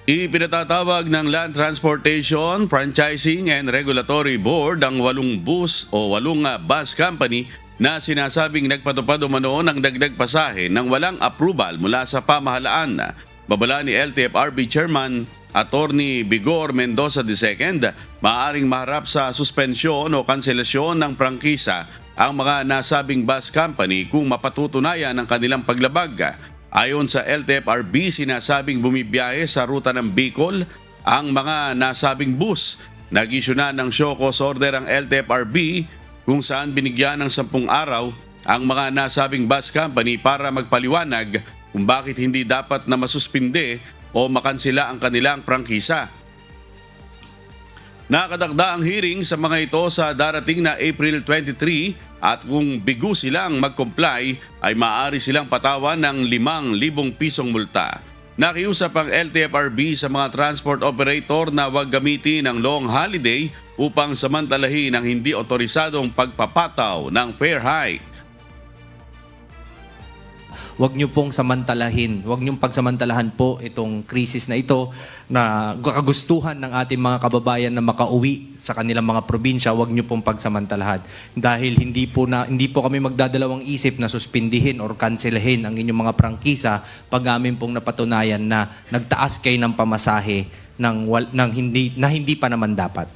Ipinatatawag ng Land Transportation, Franchising and Regulatory Board ang 8 bus o 8 bus company na sinasabing nagpatupad umano ng dagdag pasahe nang walang approval mula sa pamahalaan. Babala ni LTFRB Chairman Attorney Bigor Mendoza II, maaaring maharap sa suspensyon o kanselasyon ng prangkisa ang mga nasabing bus company kung mapatutunayan ang kanilang paglabag. Ayon sa LTFRB, sinasabing bumibiyahe sa ruta ng Bicol ang mga nasabing bus. Nag-issue na ng show cause order ang LTFRB kung saan binigyan ng 10 araw ang mga nasabing bus company para magpaliwanag kung bakit hindi dapat na masuspinde o makansela ang kanilang prangkisa. Nakadakda ang hearing sa mga ito sa darating na April 23 at kung bigo silang mag-comply ay maaari silang patawan ng 5,000 pisong multa. Nakiusap ang LTFRB sa mga transport operator na huwag gamitin ang long holiday upang samantalahin ang hindi otorisadong pagpapataw ng fare hike. Huwag niyo pong samantalahin, huwag niyong pagsamantalahan po itong krisis na ito na kagustuhan ng ating mga kababayan na makauwi sa kanilang mga probinsya, huwag niyo pong pagsamantalahan. Dahil hindi po kami magdadalawang isip na suspindihin or kanselahin ang inyong mga prangkisa pag amin pong napatunayan na nagtaas kayo ng pamasahe ng hindi pa naman dapat.